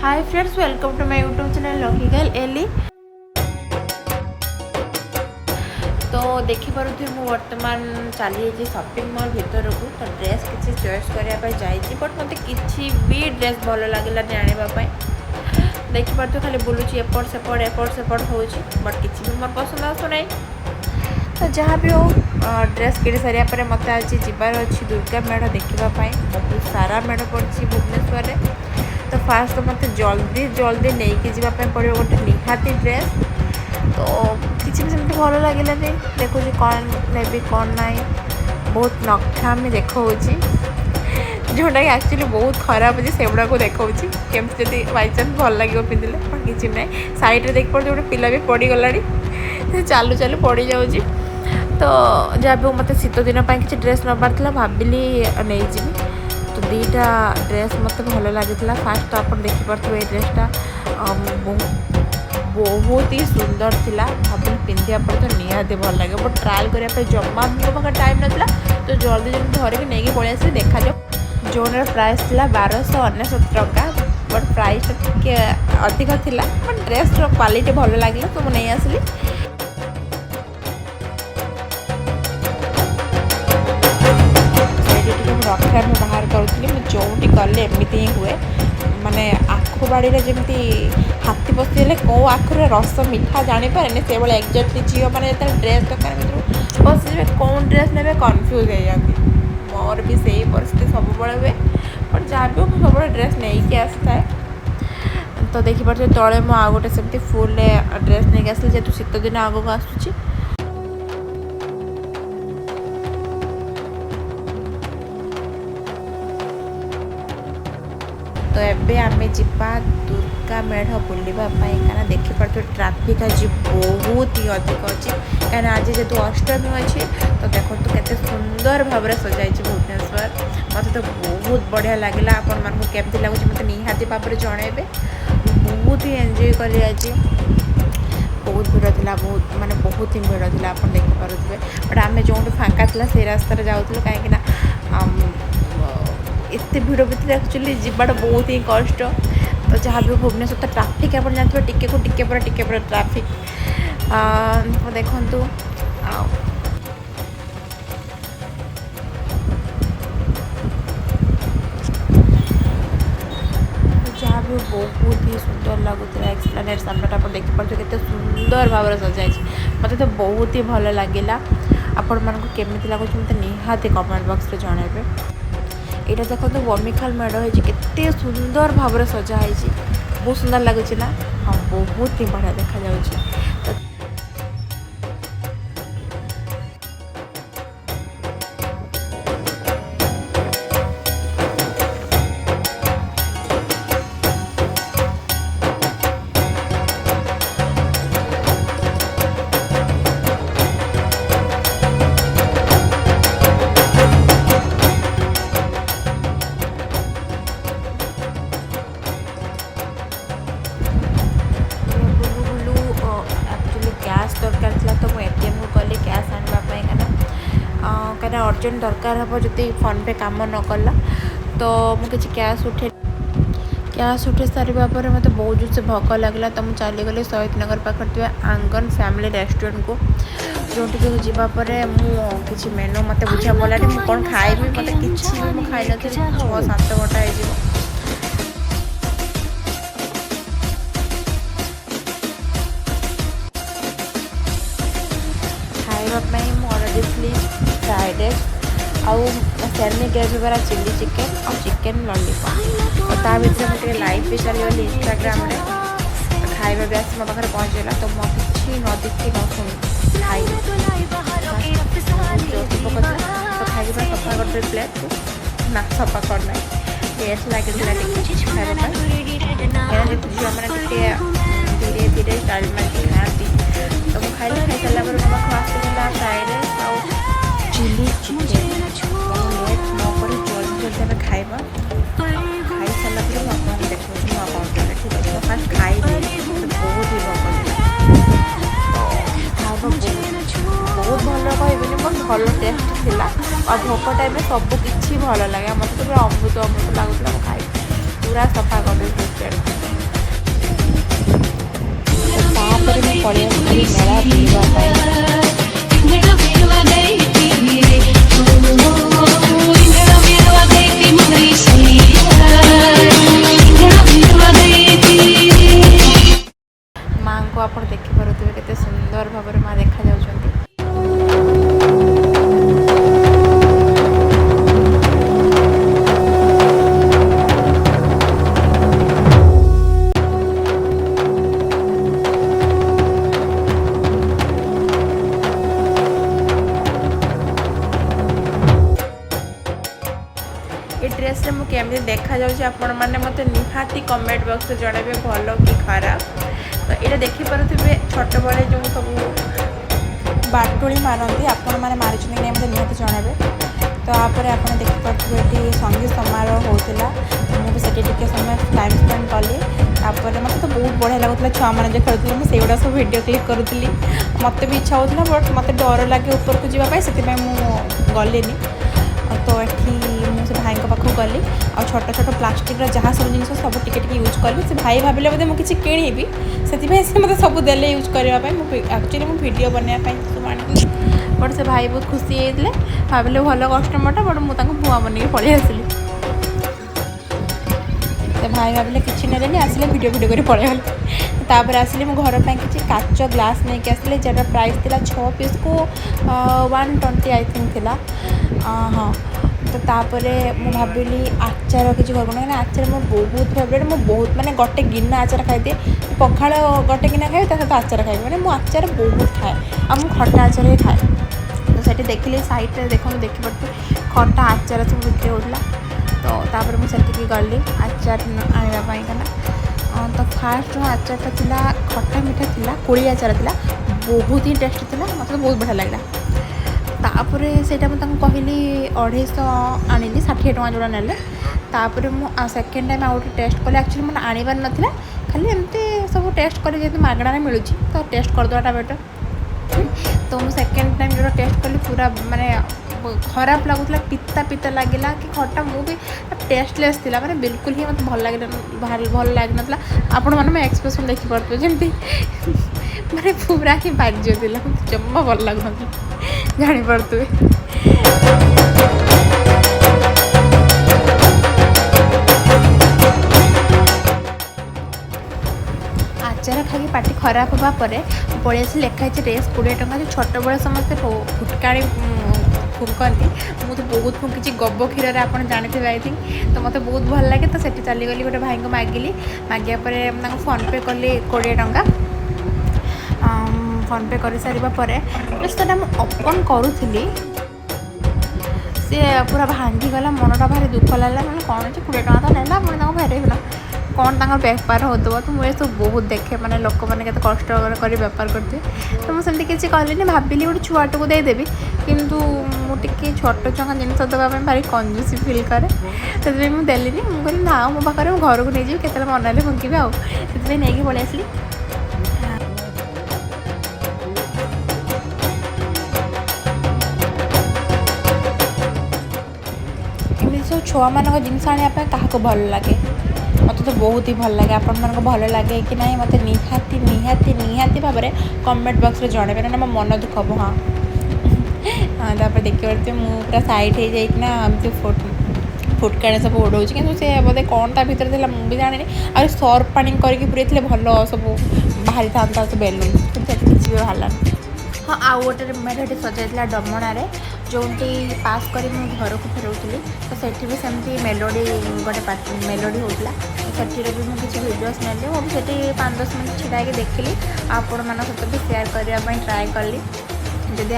Hi friends, welcome to my YouTube channel lucky girl Ellie. तो देखिपे मु बर्तमान चली शॉपिंग मॉल भीतर को तो ड्रेस किसी चॉइस करने जाइए बट मत किसी भी ड्रेस भल लगे आने देखिपे खाली बुलूची एपट सेपट हो बट किसी भी मोर पसंद आसुना। तो जहाँ भी हो ड्रेस किणी सारे मत आज जीवार अच्छी दुर्गा मेढ़ देखापी बहुत सारा मेढ़ पड़ी भुवनेश्वर में। तो फास्ट तो मत जल्दी जल्दी नहीं कि जावाई पड़ो गोटे निहाती ड्रेस। तो किसी भी सेमती भल लगे देखो कौन नेबी कौन ना बहुत नखामी देखा जोटा कि एक्चुअली बहुत खराब अच्छे से गुड़ा को देखा केमती जब बाईचान्स भल लगे पिंधिले किसी ना सैड्रे देख पड़े गोटे पिला भी पड़गला चालू चालू पड़ जाऊँगी। तो जहाँ भी मत शीत दिन किसी ड्रेस नबार था भाविली नहीं जी। तो दीटा ड्रेस मत भल लगी फास्ट तो आप देखिपे ये ड्रेसटा बहुत ही सुंदर थिला भाविली पिंधा पर तो निहाती भल लगे बट ट्रायल करने जमा मो पाखे टाइम नाला। तो जल्दी जल्दी धरिकी नहीं पलि आस देखा जाओ जोन प्राइस थी 1299 टका बट प्राइस टे अधिक थिला बट ड्रेस क्वालिटी भल लगे तो मुझे नहीं आसली। रक्षा में बाहर करूँ जो गले एमती ही हुए माने आखु बाड़ी में जमी हाथी पशिले कौ आखुर रस मिठा जापारे से भाई एक्जाक्टली झील मैंने ड्रेस दुकान भर पशिजे कौन ड्रेस ने कन्फ्यूज हो जाती। मोर भी सही परिस्थिति सब हुए बट जहाँ भी हो सब ड्रेस नहीं आसी थाए। तो देखिपे तले मु आ गोटे सेमती फुल ड्रेस नहीं आसली जेहतु शीत दिन आगक आसूँ। तो एबे आमे जिपा दुर्गा मेढ़ बुलवाई क्या देखिपे ट्राफिक आज बहुत ही अधिक अच्छे कहीं आज जेहतु अष्टमी अच्छी। तो देखो तो केते सुंदर भाव में सजाई भुवनेश्वर मत तो बहुत बढ़िया लगे आपण मानक केमती लगुच मत निहाती भाव में जनइबे बहुत ही एंजॉय कली आज बहुत भीड़ थी बहुत माने बहुत ही भीड़ थी आप देखिपे बट आम जो फाँका था से रास्तार जाऊँ कहीं एत भिड़ भितर एक्चुअली जीवाटा बहुत ही कष्ट। तो जहाँ भी भुवनेश्वर तो ट्राफिक आप जानते टिके को टिके पर ट्राफिक देखु जहाँ भी बहुत ही सुंदर लगुला एक्सप्लेनेट सामना आप देखिपे के सुंदर भाव में सजाई मत तो बहुत ही भल लगे आपण मानक केमी लगुच मत निहाती कमेंट बॉक्स में जनइबे। यहाँ देखो तो बमिखाल मेढ़ होते सुंदर भाव में सजाई बहुत सुंदर लगुच ना हाँ बहुत ही बढ़िया देखा जाऊँ। दरकार था तो मुझे एटीएम को गली कैश आनापी कहीं अर्जेंट दरकार हम जब फोन पे काम न कला तो मुझे कैश उठे सारा मत बहुत जोर से भोक लगला। तो मुझे चलीगली शहीद नगर पाखे आंगन फैमिली रेस्टोरेंट को जो जावापर मुझे मेनू मत बुझा पड़ानी मुझे कौन खाइबी मत कि खाई नी 6-7 घंटा हो ऑर्डर थी फ्राइड राइस आउ सेमी ग्रेवी वाला चिली चिकेन और चिकेन लॉलीपॉप। तो ता भर मुझे लाइव भी चली इंस्टाग्राम रे खाଇବା भी आस मो पाखे पहुँचेगा। तो मुझे किसी न देखी न शुणी खाई तो खाई सफा कर प्लेट को ना सफा करना टेस्ट लगे खाଇବା झील मैंने धीरे धीरे स्टाइल में खाती। तो मुझे खाई खाई सारा पर मो आसला फ्राइड राइस आउ चिली चिकेन लेट नक जल्दी जल्दी आम खाଇବା खाई सारा पर आपको देखो ठीक है। तो फास्ट खाई बहुत ही बहुत भल कहबी बट भल टेस्ट थिला और भोक टाइम में सब किसी भल लगे मत तो पूरा अमृत अमृत लगुला खाई पूरा सफा कर तो तापर मैं पड़े आसली मेला बुलवाई। माँ को आप देखिपे केते सुंदर भाव माँ देखा जाउछंती। ये ड्रेस रे मुझे केमी देखा जाउछि आपण माने मते निहाती कमेंट बॉक्स जणाबे भलो कि खराब। तो ये देखिपे छोट बड़े जो सब बाटोली मारती आपण मैंने मारी नहीं मतलब निहत जणाबे। तो आप देखिपे संगीत समारोह होता मुझे समय टाइम स्पेंड कली। मत तो बहुत बढ़िया लगुला छुआ मैंने जो खेलुले मुझे सब वीडियो क्लिक करूली। मत भी इच्छा होता बट मत डर लगे ऊपर को जावाई से गली। तो ये मुझे भाई पाखक गली आ छोट छोट प्लास्टिक जहाँ सब जिन सब टिके यूज कली। से भाई भाविले बोधे मुझे किणी से मतलब सब देले यूज करने एक्चुअली मुझे वीडियो बनवाई सब आनी। बट से भाई बहुत खुशी होते भाविले भल कस्टमरटा बट मुझे भुआ बन पलि आसली। तो भाई भाविले कि ना आसिले वीडियो कर पलैगले। तापर आसिले मो घर पर किसी काच ग्लास नहीं आसले जरा प्राइस थी 6 पीस को 120 आई थिंक थिला। हाँ तो तापर मु भाविली आचार किसी घर ना आचार मो बहुत फेवरेट। मो बहुत माने गोटे गिना आचार खाई पखाड़ गोटे गिना खाए सहित आचार खाई मैंने मो आचार बहुत खाए आ मु खटा आचार ही खाए। तो सेठी देखिले साइड देखो देखिपे खटा आचार सब बिक्री होता। तो तापर मुझे गली आचार आने तो फास्ट जो आचारटा थिला खट्टा मीठा थिला कोड़ी आचार थिला बहुत ही टेस्ट थिला मतलब बहुत बढ़िया लगला। तापर सेटा मुझे कहली 250 आनिली 60 टଙ୍କା जोड़ा नेले। तापर मु सेकेंड टाइम आउ टेस्ट कले एक्चुअली मैंने आनबार नाला खाली एमती सब टेस्ट कले जेहतु मागणारे मिलूँ तो टेस्ट करदेटा बेटर। तो मुझे सेकेंड टाइम जो टेस्ट कली पूरा माने खराब लगुला पिता पिता लगिला कि खट्टा मु भी टेस्टलेस थिला माने बिल्कुल ही मत भल लग ना आपण मैंने एक्सप्रेशन देखिपे जमी माने पूरा ही बाज्य जमा भल लगुन जापे। आचार खाई पार्टी खराब होगा पड़े आसी लिखाई ड्रेस 20 टଙ୍କା जो छोट बड़े समस्ते फुटकाणी फुंकती मुझे बहुत फुंकी गब क्षीर आप जानते आई थिंक। तो मत बहुत भल लगे तो सेठी चलीगली गोटे भाई को मागिली मागिया फोन पे कली 20 टଙ୍କା फोन पे कर सारापर जस्ट ओपन करूली सी पूरा भांगीगला मनटा भारी दुख लगे मैंने कौन अच्छे 20 टଙ୍କା तो ना पुणी फेरना कौन तक बेपार होता। तो मुझे सब बहुत देखे मैंने लोक मैंने के कष्ट कर बेपार करते। तो मुझे किसी कहली भाविली गोटे छुआटे को देदेवी किंतु मुझे छोट छुआ जिन देवाई भारी कंजूसी फिल कै से मुझे देली मुझे ना मो पाखे घर को नहीं जी के मन हेल्ले फुंकी आगे नहीं पलि आसली। सब छुआ मान जिनस आने क्या भल लगे मत तो बहुत ही भल लगे आपण मन भल लगे कि नहीं मत निहाती निहाती निहाती भाव में कमेंट बॉक्स में जनइबे ना मो मन दुख हम। हाँ हाँ देखिए मुझे सैड हो जाइए फुटकाणी सब उड़ाऊँ कि बोधे कौन ता भर थी मुझे जानी आ सर्फ पानी करके पूरे भल सब बाहरी था सब बेलून किसी भी बाहर। हाँ आउ गोटे मेरे सजाइला डमणारे जो पास कर घर को फेरौली तो सेठी भी सेमती मेलोडी गोटे मेलोडी होता सेठीर भी मुझे किसी भिडियोस नेली मुझे 5-10 मिनट छिड़ा देखिली आपण मान सहित भी सेयार करने ट्राए कली। जदि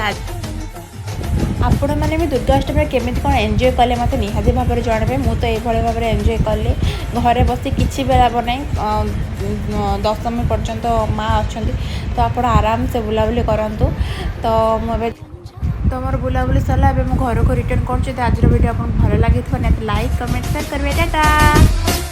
आपण मैंने भी दुर्गाष्टमी केमी कौन एंजॉय कले मत निहाती भाव में जनइबे। मुझे तो ये भाव में एंजॉय कली घरे बस किसी बेला बनाई 10वीं पर्यंत माँ अच्छा तो आप आराम से बुलाबुली करूँ। तो मुझे तो मोर बुलाबुली सरला एबे मो घर को रिटर्न कर। आज वीडियो आपको भल लगी लाइक कमेंट शेयर करेंगे। टाटा।